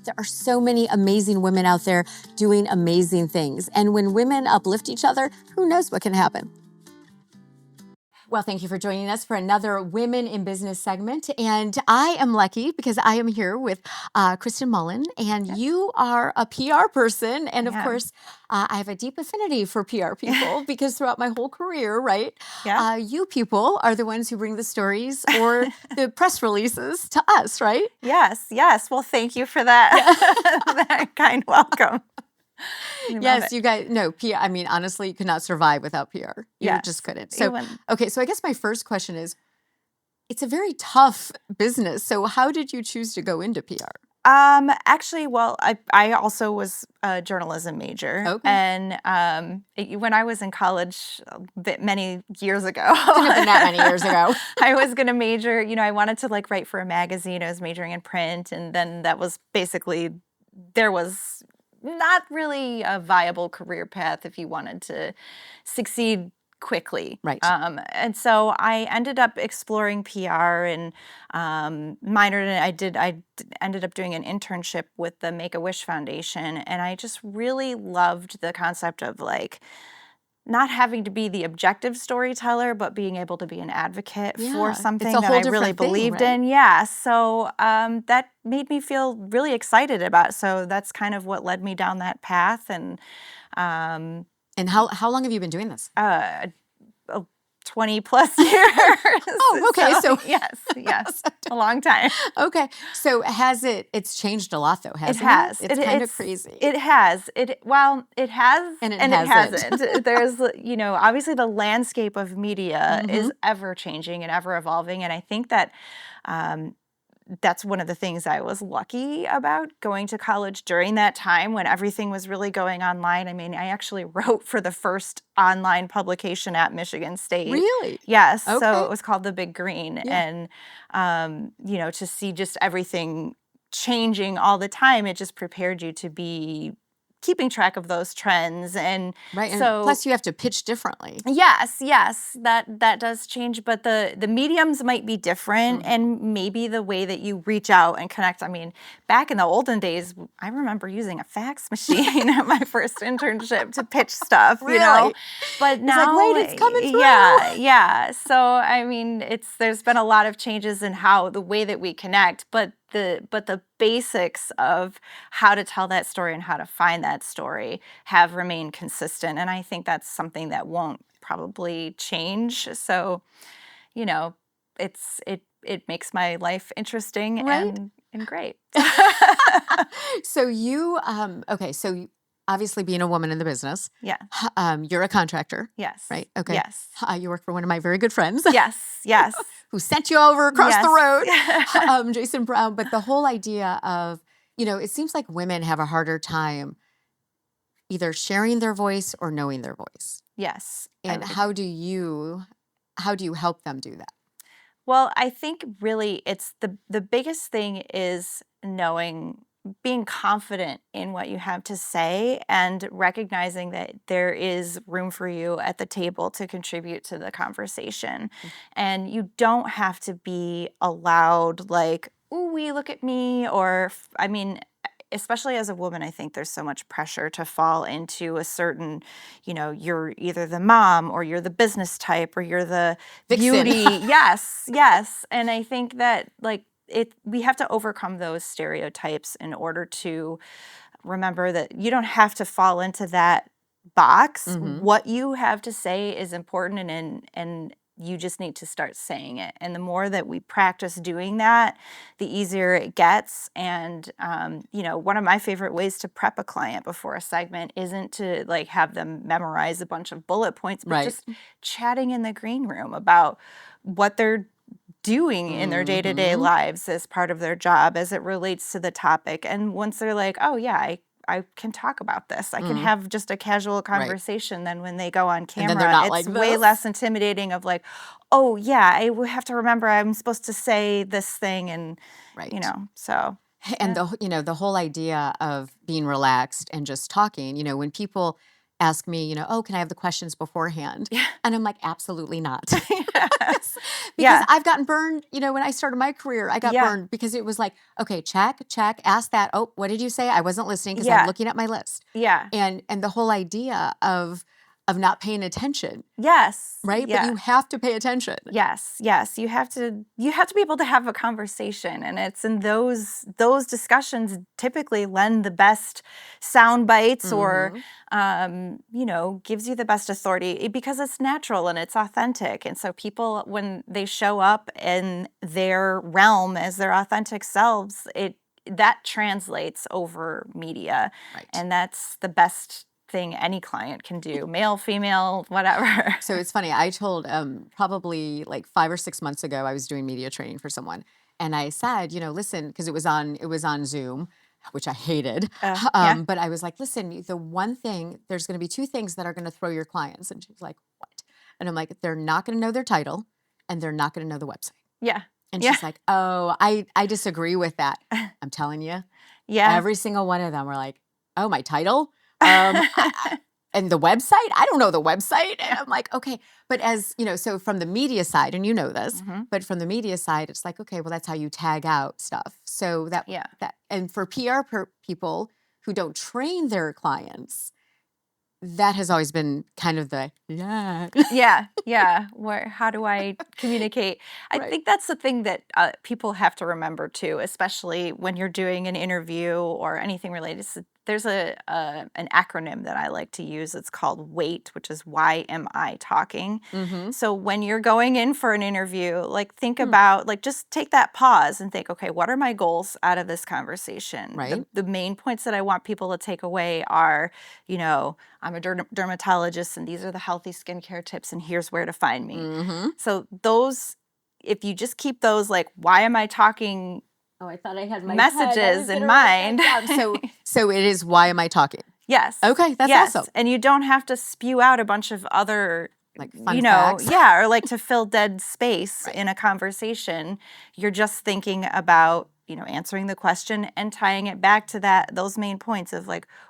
There are so many amazing women out there doing amazing things. And when women uplift each other, who knows what can happen? Well, thank you for joining us for another Women in Business segment. And I am lucky because I am here with Kristin Mullen, and you are a PR person. And of course, I have a deep affinity for PR people because throughout my whole career, right, you people are the ones who bring the stories or the press releases to us, right? Yes. Well, thank you for that, that kind welcome. Yes, you guys, no, PR, I mean, honestly, you could not survive without PR. You just couldn't. So, okay, so I guess my first question is, it's a very tough business. So how did you choose to go into PR? Actually, well, I also was a journalism major. And when I was in college many years ago. Couldn't have been that many years ago. I was going to major, I wanted to write for a magazine. I was majoring in print. And then that was basically, there was not really a viable career path if you wanted to succeed quickly. Right. And so I ended up exploring PR and minored in I ended up doing an internship with the Make-A-Wish Foundation. And I just really loved the concept of not having to be the objective storyteller, but being able to be an advocate for something that I really believed in. Yeah. So that made me feel really excited about it. So that's kind of what led me down that path. And how long have you been doing this? 20 plus years. Oh, okay. So yes, a long time. Okay. So it's changed a lot though, hasn't it? It has. It's kind of crazy. It has. It has and it hasn't. There's, obviously the landscape of media is ever changing and ever evolving. And I think that that's one of the things I was lucky about going to college during that time when everything was really going online. I mean, I actually wrote for the first online publication at Michigan State. Really? Yes. Okay. So it was called The Big Green. Yeah. And, to see just everything changing all the time, it just prepared you to be keeping track of those trends. And right. And so plus you have to pitch differently. Yes, that does change, but the mediums might be different and maybe the way that you reach out and connect. I mean, back in the olden days, I remember using a fax machine at my first internship to pitch stuff, really? But now wait, it's coming through. Yeah. So I mean, there's been a lot of changes in the way that we connect, but the basics of how to tell that story and how to find that story have remained consistent. And I think that's something that won't probably change. So, it makes my life interesting and great. So you, so obviously being a woman in the business. Yeah. You're a contractor. Yes. Right? Okay. Yes. You work for one of my very good friends. Yes. Who sent you over across the road, Jason Brown. But the whole idea of, it seems like women have a harder time either sharing their voice or knowing their voice. Yes. And how do you help them do that? Well, I think really it's the biggest thing is being confident in what you have to say and recognizing that there is room for you at the table to contribute to the conversation. And you don't have to be allowed ooh, look at me, or, I mean, especially as a woman, I think there's so much pressure to fall into a certain, you're either the mom or you're the business type or you're the vixen. Beauty. Yes. And I think that we have to overcome those stereotypes in order to remember that you don't have to fall into that box. What you have to say is important and you just need to start saying it. And the more that we practice doing that, the easier it gets. And, one of my favorite ways to prep a client before a segment isn't to have them memorize a bunch of bullet points, but just chatting in the green room about what they're doing in their day-to-day lives as part of their job as it relates to the topic. And once they're like, oh yeah, I can talk about this. I can have just a casual conversation. Then when they go on camera, it's way less intimidating of oh yeah, I have to remember I'm supposed to say this thing and, so. And the whole idea of being relaxed and just talking, when people ask me, oh, can I have the questions beforehand? Yeah. And I'm like, absolutely not. Yes. Because Yeah. I've gotten burned, when I started my career, I got Yeah. burned because it was like, okay, check, ask that. Oh, what did you say? I wasn't listening because I'm Yeah. looking at my list. Yeah. And the whole idea of not paying attention, Yes. right? Yeah. But you have to pay attention. Yes, yes. You have to be able to have a conversation. And it's in those discussions typically lend the best sound bites or gives you the best authority because it's natural and it's authentic. And so people, when they show up in their realm as their authentic selves, that translates over media. Right. And that's the best thing any client can do, male, female, whatever. So it's funny. I told probably like 5 or 6 months ago, I was doing media training for someone, and I said, listen, because it was on Zoom, which I hated. Yeah. But I was like, listen, the one thing, there's going to be 2 things that are going to throw your clients, and she was like, what? And I'm like, they're not going to know their title, and they're not going to know the website. Yeah. And Yeah. she's like, oh, I disagree with that. I'm telling you, Yeah. every single one of them were like, oh, my title. And the website, I don't know the website. And I'm like, okay. But as, so from the media side, and this, but from the media side, it's like, okay, well, that's how you tag out stuff. So that, and for PR people who don't train their clients, that has always been kind of the, Yeah. How do I communicate? I Right. think that's the thing that people have to remember too, especially when you're doing an interview or anything related. There's an acronym that I like to use. It's called WAIT, which is why am I talking? So when you're going in for an interview, think about, just take that pause and think, okay, what are my goals out of this conversation? Right. The main points that I want people to take away are, I'm a dermatologist and these are the healthy skincare tips and here's where to find me. So those, if you just keep those why am I talking? Oh, I thought I had my messages in mind. So it is, why am I talking? Yes. Okay, that's awesome. And you don't have to spew out a bunch of other fun facts. or to fill dead space in a conversation. You're just thinking about, answering the question and tying it back to those main points of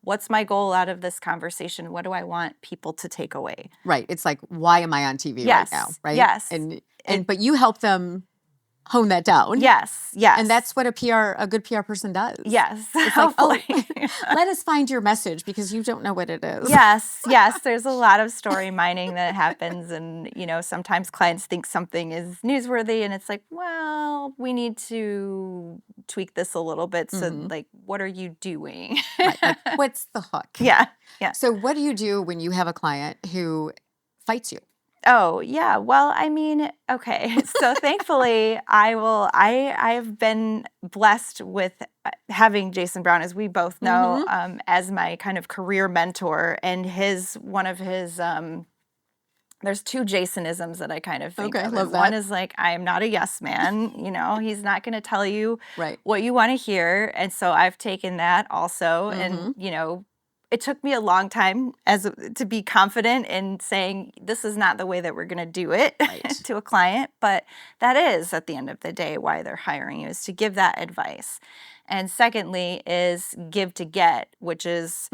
what's my goal out of this conversation? What do I want people to take away? Right. It's like, why am I on TV right now? Right. Yes. But you help them hone that down. Yes. And that's what a good PR person does. Yes. It's hopefully. Let us find your message because you don't know what it is. Yes. There's a lot of story mining that happens. And, sometimes clients think something is newsworthy and it's like, well, we need to tweak this a little bit. So what are you doing? Right. What's the hook? Yeah. So what do you do when you have a client who fights you? Oh, yeah. Well, I mean, okay. So thankfully, I've been blessed with having Jason Brown, as we both know, as my kind of career mentor. And one of his, there's 2 Jasonisms that I kind of think of. Love that. One is I am not a yes man. He's not going to tell you what you want to hear. And so I've taken that also. And, it took me a long time to be confident in saying, this is not the way that we're going to do it to a client. But that is, at the end of the day, why they're hiring you, is to give that advice. And secondly is give to get, which is,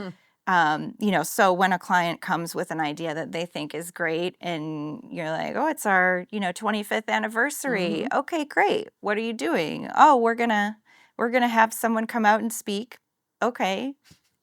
so when a client comes with an idea that they think is great and you're like, oh, it's our, 25th anniversary. Okay, great. What are you doing? Oh, we're going to have someone come out and speak. Okay.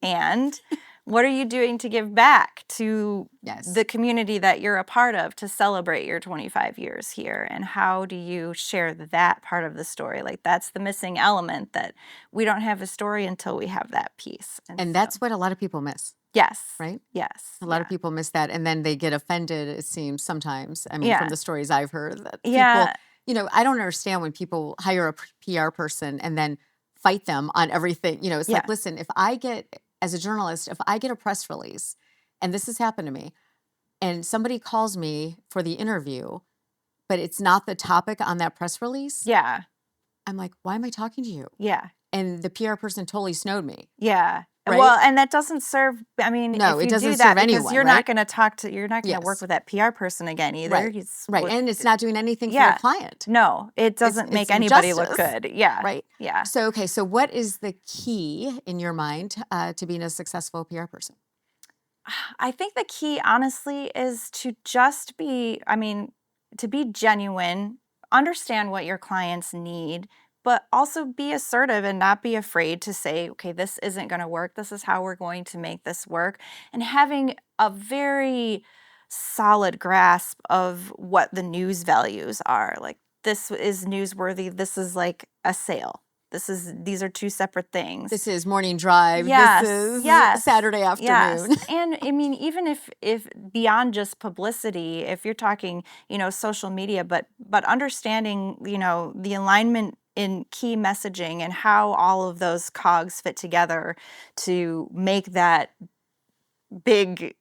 And what are you doing to give back to the community that you're a part of to celebrate your 25 years here? And how do you share that part of the story? That's the missing element, that we don't have a story until we have that piece. And that's what a lot of people miss. Yes. Right? Yes. A lot of people miss that. And then they get offended, it seems, sometimes. I mean, from the stories I've heard, that people, I don't understand when people hire a PR person and then fight them on everything. It's like, listen, as a journalist, if I get a press release, and this has happened to me, and somebody calls me for the interview, but it's not the topic on that press release. Yeah. I'm like, why am I talking to you? Yeah. And the PR person totally snowed me. Yeah. Right? Well, and that doesn't serve, no, if it doesn't do that, serve anyone. Because you're not going to you're not going to work with that PR person again either. Right. And it's not doing anything for your client. No, it doesn't make anybody look good. Yeah. Right. Yeah. So what is the key in your mind to being a successful PR person? I think the key, honestly, is to just be, to be genuine, understand what your clients need, but also be assertive and not be afraid to say, okay, this isn't going to work. This is how we're going to make this work. And having a very solid grasp of what the news values are. Like, this is newsworthy. This is like a sale. These are two separate things. This is morning drive. Yes, This is yes, Saturday afternoon. yes. And I mean, even if beyond just publicity, if you're talking, social media, but understanding, the alignment in key messaging and how all of those cogs fit together to make that big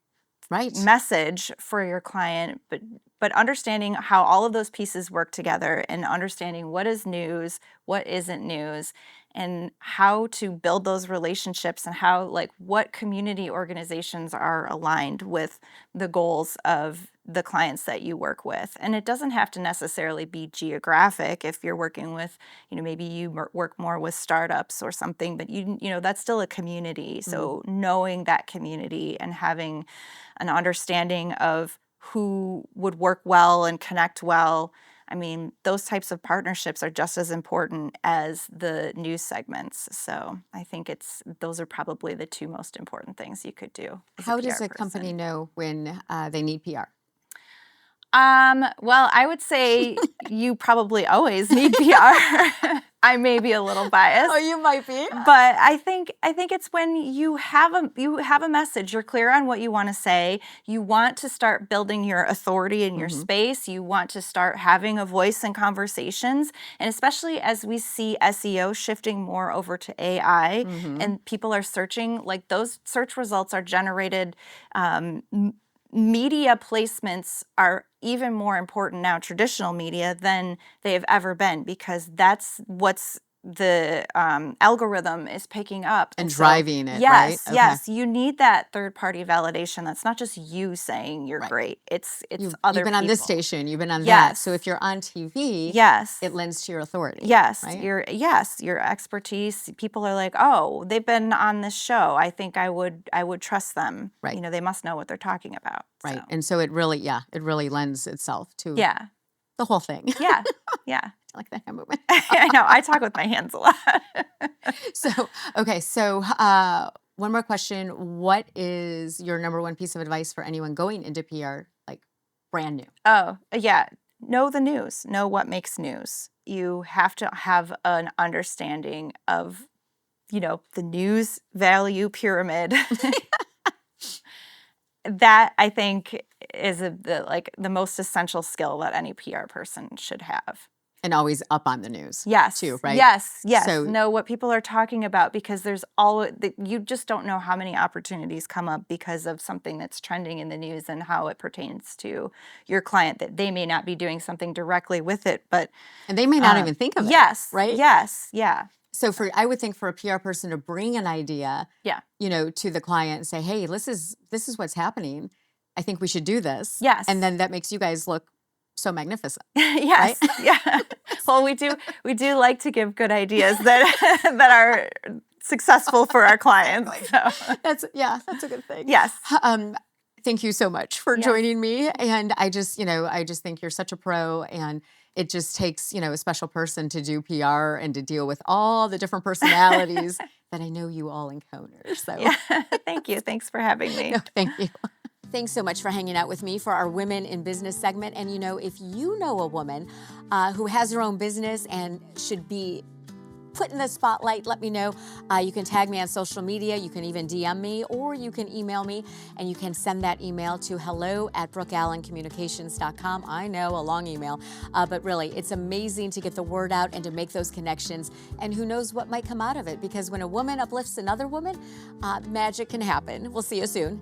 Right. message for your client, but understanding how all of those pieces work together and understanding what is news, what isn't news, and how to build those relationships and how, like, what community organizations are aligned with the goals of the clients that you work with. And it doesn't have to necessarily be geographic if you're working with, maybe you work more with startups or something, but that's still a community. So knowing that community and having an understanding of who would work well and connect well. I mean, those types of partnerships are just as important as the news segments. So I think those are probably the two most important things you could do. How does a company know when they need PR? Well, I would say you probably always need PR. I may be a little biased. Oh, you might be. But I think it's when you have a message, you're clear on what you want to say, you want to start building your authority in your space, you want to start having a voice in conversations, and especially as we see SEO shifting more over to AI and people are searching, like, those search results are generated. Media placements are even more important now, traditional media, than they have ever been, because that's what's the algorithm is picking up. And driving it, yes, right? Yes, you need that third-party validation. That's not just you saying you're great. It's other people. You've been on this station, you've been on that. So if you're on TV, it lends to your authority. Yes, right? your expertise. People are like, oh, they've been on this show. I think I would trust them. Right. They must know what they're talking about. Right. So. And so it really lends itself to the whole thing. Yeah. I like the hand movement. I know. I talk with my hands a lot. So one more question. What is your number one piece of advice for anyone going into PR, like brand new? Oh, yeah. Know the news. Know what makes news. You have to have an understanding of, the news value pyramid. That, I think, is the most essential skill that any PR person should have. And always up on the news. Yes. Too, right? Yes. So, know what people are talking about, because you just don't know how many opportunities come up because of something that's trending in the news and how it pertains to your client, that they may not be doing something directly with it, but and they may not even think of it. Yes. Right? Yes. Yeah. So I would think for a PR person to bring an idea, to the client and say, hey, this is what's happening. I think we should do this. Yes. And then that makes you guys look so magnificent. Yes. Right? Yeah. Well, we do like to give good ideas that are successful for our clients. So. That's a good thing. Yes. Thank you so much for joining me. And I just think you're such a pro, and it just takes, a special person to do PR and to deal with all the different personalities that I know you all encounter. So thank you. Thanks for having me. No, thank you. Thanks so much for hanging out with me for our Women in Business segment. And if you know a woman who has her own business and should be put in the spotlight, let me know. You can tag me on social media. You can even DM me, or you can email me, and you can send that email to hello@brookeallencommunications.com. I know, a long email, but really, it's amazing to get the word out and to make those connections. And who knows what might come out of it, because when a woman uplifts another woman, magic can happen. We'll see you soon.